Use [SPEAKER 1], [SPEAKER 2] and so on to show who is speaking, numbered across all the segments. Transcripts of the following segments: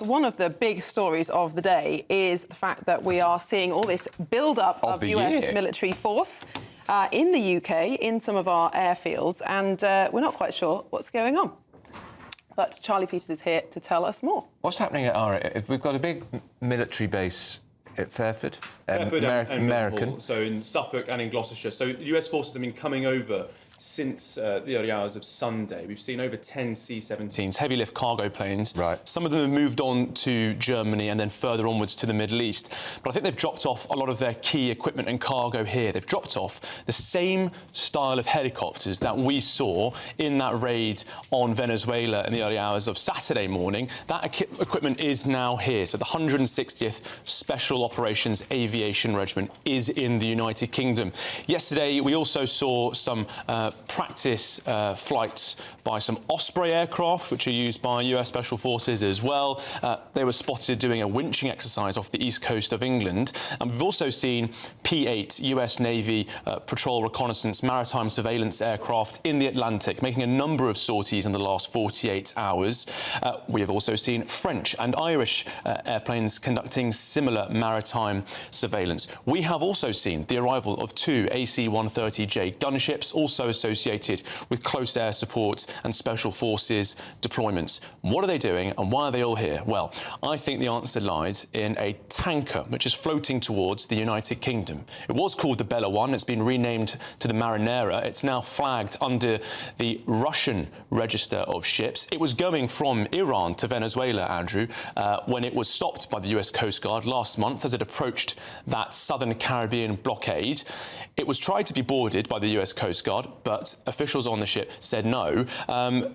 [SPEAKER 1] One of the big stories of the day is the fact that we are seeing all this build-up of US military force in the UK, in some of our airfields, and we're not quite sure what's going on. But Charlie Peters is here to tell us more.
[SPEAKER 2] What's happening at our... We've got a big military base at Fairford, American.
[SPEAKER 3] Liverpool, so in Suffolk and in Gloucestershire. So US forces have been coming over since the early hours of Sunday. We've seen over 10 C-17s, heavy lift cargo planes.
[SPEAKER 2] Right.
[SPEAKER 3] Some of them have moved on to Germany and then further onwards to the Middle East. But I think they've dropped off a lot of their key equipment and cargo here. They've dropped off the same style of helicopters that we saw in that raid on Venezuela in the early hours of Saturday morning. That equipment is now here. So the 160th Special Operations Aviation Regiment is in the United Kingdom. Yesterday, we also saw some practice flights by some Osprey aircraft, which are used by US Special Forces as well. They were spotted doing a winching exercise off the east coast of England. And we've also seen P-8 US Navy patrol reconnaissance maritime surveillance aircraft in the Atlantic, making a number of sorties in the last 48 hours. We have also seen French and Irish airplanes conducting similar maritime surveillance. We have also seen the arrival of two AC-130J gunships, also associated with close air support and special forces deployments. What are they doing and why are they all here? Well, I think the answer lies in a tanker which is floating towards the United Kingdom. It was called the Bella 1. It's been renamed to the Marinera. It's now flagged under the Russian register of ships. It was going from Iran to Venezuela, Andrew, when it was stopped by the US Coast Guard last month as it approached that southern Caribbean blockade. It was tried to be boarded by the US Coast Guard, but officials on the ship said no.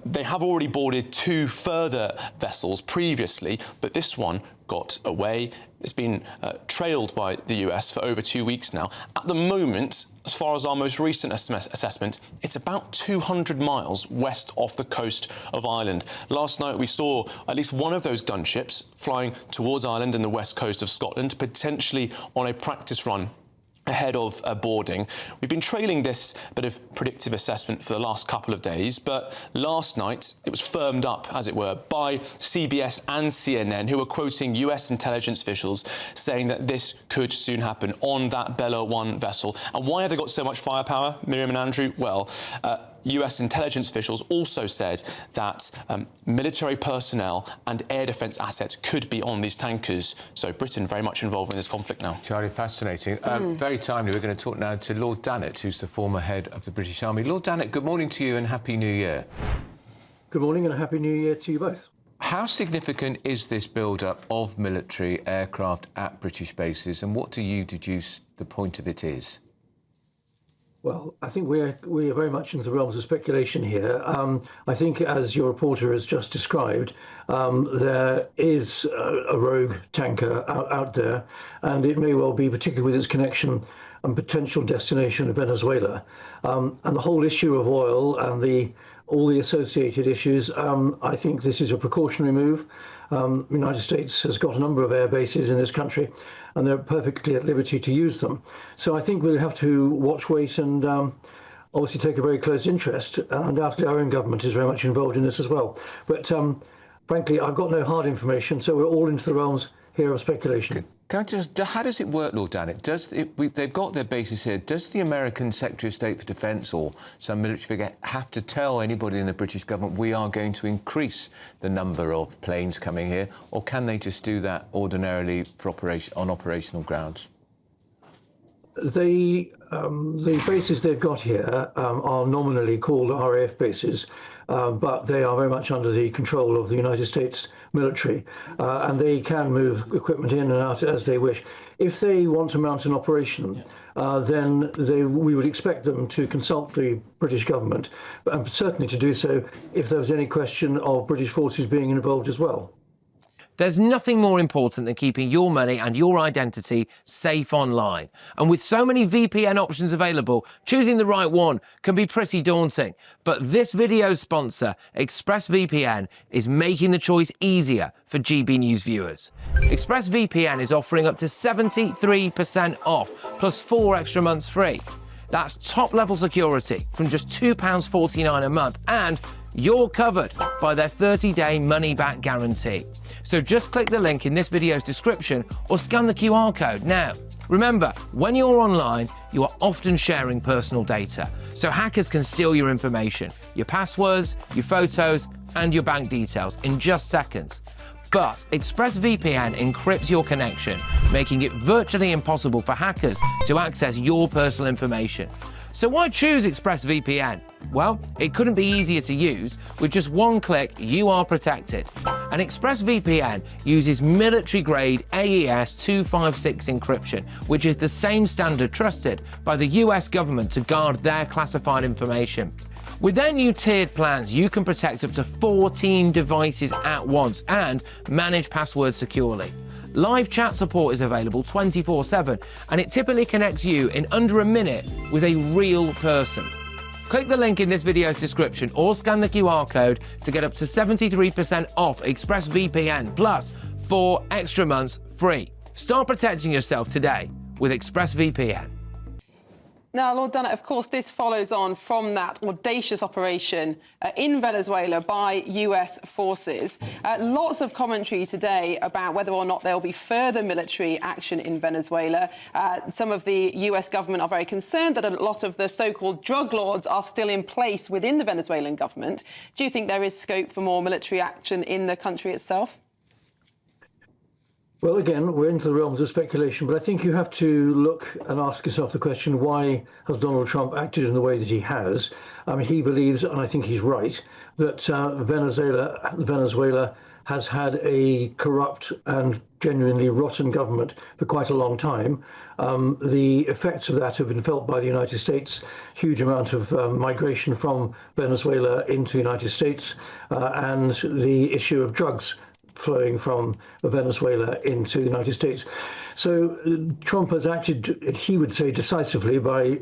[SPEAKER 3] They have already boarded two further vessels previously, but this one got away. It's been trailed by the US for over 2 weeks now. At the moment, as far as our most recent assessment, it's about 200 miles west off the coast of Ireland. Last night we saw at least one of those gunships flying towards Ireland and the west coast of Scotland, potentially on a practice run ahead of boarding. We've been trailing this bit of predictive assessment for the last couple of days, but last night it was firmed up, as it were, by CBS and CNN, who were quoting US intelligence officials saying that this could soon happen on that Bella 1 vessel. And why have they got so much firepower, Miriam and Andrew? Well, US intelligence officials also said that military personnel and air defence assets could be on these tankers. So Britain very much involved in this conflict now.
[SPEAKER 2] Charlie, fascinating. Very timely. We're going to talk now to Lord Dannatt, who's the former head of the British Army. Lord Dannatt, good morning to you and Happy New Year.
[SPEAKER 4] Good morning and a Happy New Year to you both.
[SPEAKER 2] How significant is this build-up of military aircraft at British bases, and what do you deduce the point of it is?
[SPEAKER 4] Well, I think we're very much into the realms of speculation here. I think, as your reporter has just described, there is a rogue tanker out there, and it may well be, particularly with its connection and potential destination of Venezuela. And the whole issue of oil and all the associated issues, I think this is a precautionary move. The United States has got a number of air bases in this country, and they're perfectly at liberty to use them. So I think we'll have to watch, wait, and obviously take a very close interest. Undoubtedly, our own government is very much involved in this as well. But frankly, I've got no hard information, so we're all into the realms here of speculation.
[SPEAKER 2] Can I just... How does it work, Lord Dannatt? They've got their bases here. Does the American Secretary of State for Defence or some military figure have to tell anybody in the British government we are going to increase the number of planes coming here, or can they just do that ordinarily for on operational grounds?
[SPEAKER 4] The bases they've got here are nominally called RAF bases, but they are very much under the control of the United States military, and they can move equipment in and out as they wish. If they want to mount an operation, then we would expect them to consult the British government, and certainly to do so if there was any question of British forces being involved as well.
[SPEAKER 5] There's nothing more important than keeping your money and your identity safe online. And with so many VPN options available, choosing the right one can be pretty daunting. But this video's sponsor, ExpressVPN, is making the choice easier for GB News viewers. ExpressVPN is offering up to 73% off, plus 4 extra months free. That's top-level security from just £2.49 a month and you're covered by their 30-day money-back guarantee. So just click the link in this video's description or scan the QR code now. Remember, when you're online, you are often sharing personal data, so hackers can steal your information, your passwords, your photos, and your bank details in just seconds. But ExpressVPN encrypts your connection, making it virtually impossible for hackers to access your personal information. So why choose ExpressVPN? Well, it couldn't be easier to use. With just one click, you are protected. And ExpressVPN uses military-grade AES 256 encryption, which is the same standard trusted by the US government to guard their classified information. With their new tiered plans, you can protect up to 14 devices at once and manage passwords securely. Live chat support is available 24/7, and it typically connects you in under a minute with a real person. Click the link in this video's description or scan the QR code to get up to 73% off ExpressVPN plus 4 extra months free. Start protecting yourself today with ExpressVPN.
[SPEAKER 1] Now, Lord Dunnett, of course, this follows on from that audacious operation in Venezuela by US forces. Lots of commentary today about whether or not there will be further military action in Venezuela. Some of the US government are very concerned that a lot of the so-called drug lords are still in place within the Venezuelan government. Do you think there is scope for more military action in the country itself?
[SPEAKER 4] Well, again, we're into the realms of speculation, but I think you have to look and ask yourself the question, why has Donald Trump acted in the way that he has? He believes, and I think he's right, that Venezuela has had a corrupt and genuinely rotten government for quite a long time. The effects of that have been felt by the United States, huge amount of migration from Venezuela into the United States, and the issue of drugs flowing from Venezuela into the United States. So Trump has acted, he would say, decisively by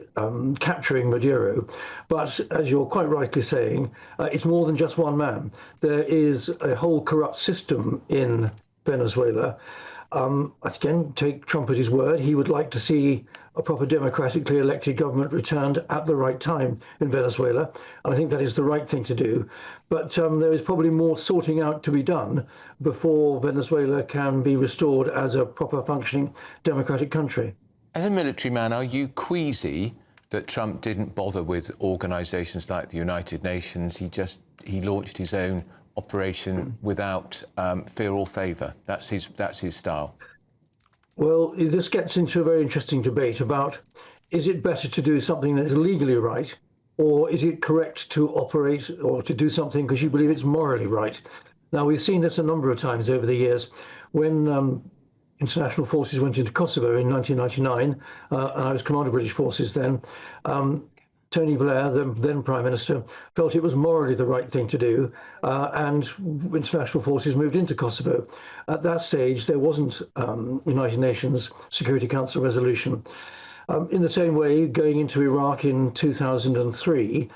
[SPEAKER 4] capturing Maduro. But as you're quite rightly saying, it's more than just one man. There is a whole corrupt system in Venezuela. Again, take Trump at his word. He would like to see a proper democratically elected government returned at the right time in Venezuela. And I think that is the right thing to do. But there is probably more sorting out to be done before Venezuela can be restored as a proper functioning democratic country.
[SPEAKER 2] As a military man, are you queasy that Trump didn't bother with organisations like the United Nations? He launched his own operation without fear or favour. That's his style.
[SPEAKER 4] Well, this gets into a very interesting debate about, is it better to do something that's legally right, or is it correct to operate or to do something because you believe it's morally right? Now, we've seen this a number of times over the years. When international forces went into Kosovo in 1999, and I was commander of British forces then, Tony Blair, the then Prime Minister, felt it was morally the right thing to do, and international forces moved into Kosovo. At that stage, there wasn't United Nations Security Council resolution. In the same way, going into Iraq in 2003,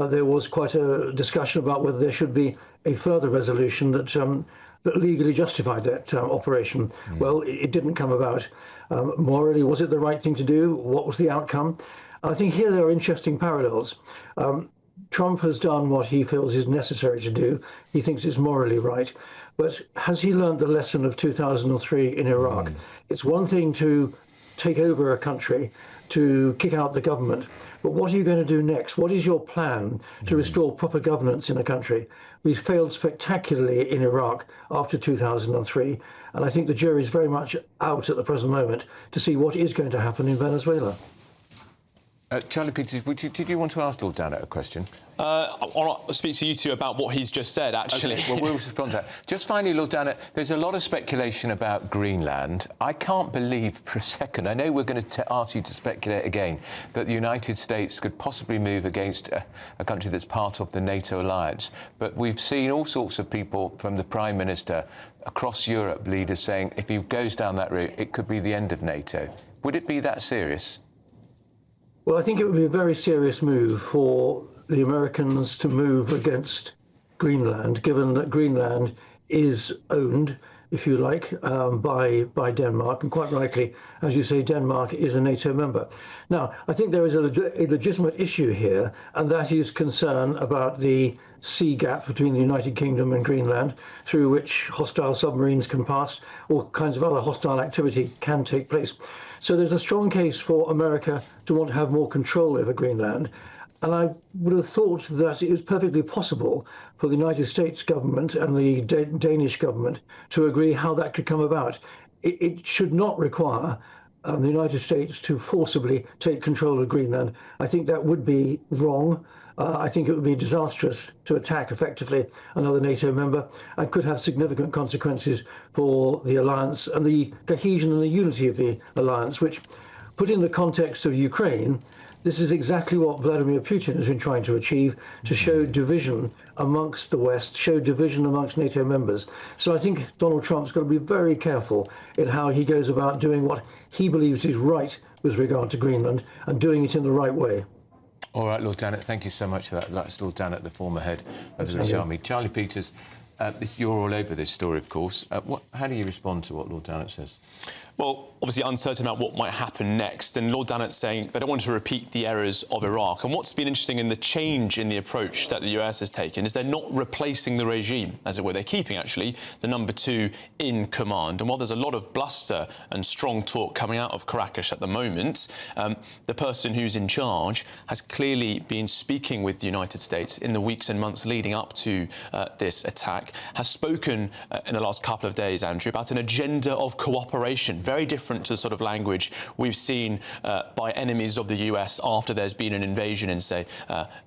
[SPEAKER 4] there was quite a discussion about whether there should be a further resolution that legally justified that operation. Well, it didn't come about. Morally, was it the right thing to do? What was the outcome? I think here there are interesting parallels. Trump has done what he feels is necessary to do. He thinks it's morally right. But has he learned the lesson of 2003 in Iraq? It's one thing to take over a country, to kick out the government. But what are you going to do next? What is your plan to restore proper governance in a country? We failed spectacularly in Iraq after 2003. And I think the jury is very much out at the present moment to see what is going to happen in Venezuela.
[SPEAKER 2] Charlie Peters, did you want to ask Lord Dunnett a question?
[SPEAKER 3] I'll speak to you two about what he's just said, actually.
[SPEAKER 2] Okay, well, we'll respond to that. Just finally, Lord Dunnett, there's a lot of speculation about Greenland. I can't believe for a second, I know we're going to ask you to speculate again, that the United States could possibly move against a country that's part of the NATO alliance. But we've seen all sorts of people, from the Prime Minister across Europe, leaders saying if he goes down that route, it could be the end of NATO. Would it be that serious?
[SPEAKER 4] Well, I think it would be a very serious move for the Americans to move against Greenland, given that Greenland is owned if you like, by Denmark, and quite rightly, as you say, Denmark is a NATO member. Now, I think there is a legitimate issue here, and that is concern about the sea gap between the United Kingdom and Greenland, through which hostile submarines can pass, all kinds of other hostile activity can take place. So there's a strong case for America to want to have more control over Greenland. And I would have thought that it was perfectly possible for the United States government and the Danish government to agree how that could come about. It should not require the United States to forcibly take control of Greenland. I think that would be wrong. I think it would be disastrous to attack effectively another NATO member and could have significant consequences for the alliance and the cohesion and the unity of the alliance, which, put in the context of Ukraine, this is exactly what Vladimir Putin has been trying to achieve, to show division amongst the West, show division amongst NATO members. So I think Donald Trump's got to be very careful in how he goes about doing what he believes is right with regard to Greenland and doing it in the right way.
[SPEAKER 2] All right, Lord Dannett, thank you so much for that. That's Lord Dannett, the former head of the British Army. Charlie Peters, you're all over this story, of course. How do you respond to what Lord Dannett says?
[SPEAKER 3] Well, obviously uncertain about what might happen next, and Lord Dannett's saying they don't want to repeat the errors of Iraq. And what's been interesting in the change in the approach that the US has taken is they're not replacing the regime, as it were. They're keeping, actually, the number 2 in command. And while there's a lot of bluster and strong talk coming out of Caracas at the moment, the person who's in charge has clearly been speaking with the United States in the weeks and months leading up to this attack, has spoken in the last couple of days, Andrew, about an agenda of cooperation, very different to the sort of language we've seen by enemies of the US after there's been an invasion in, say,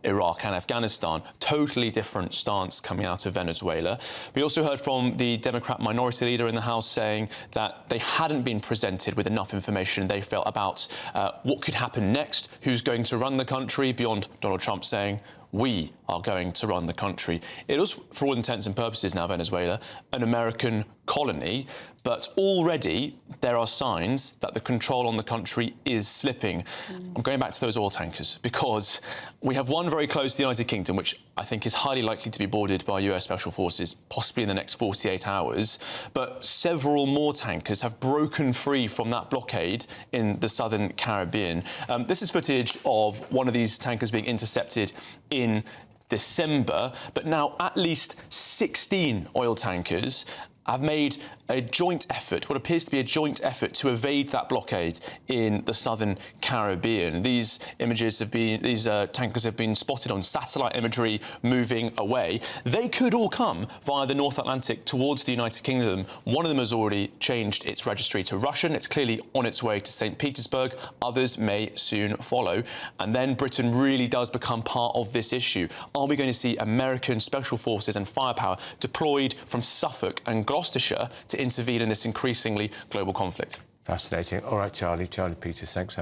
[SPEAKER 3] Iraq and Afghanistan. Totally different stance coming out of Venezuela. We also heard from the Democrat minority leader in the House saying that they hadn't been presented with enough information, they felt, about what could happen next, who's going to run the country, beyond Donald Trump saying, we are going to run the country. It is, for all intents and purposes now, Venezuela, an American colony, but already there are signs that the control on the country is slipping. I'm going back to those oil tankers because we have one very close to the United Kingdom, which I think is highly likely to be boarded by US Special Forces, possibly in the next 48 hours. But several more tankers have broken free from that blockade in the southern Caribbean. This is footage of one of these tankers being intercepted in December, but now at least 16 oil tankers have made a joint effort, what appears to be a joint effort, to evade that blockade in the southern Caribbean. These images have been, these tankers have been spotted on satellite imagery moving away. They could all come via the North Atlantic towards the United Kingdom. One of them has already changed its registry to Russian. It's clearly on its way to St. Petersburg. Others may soon follow. And then Britain really does become part of this issue. Are we going to see American special forces and firepower deployed from Suffolk and Gloucestershire to intervene in this increasingly global conflict?
[SPEAKER 2] Fascinating. All right, Charlie Peters, thanks.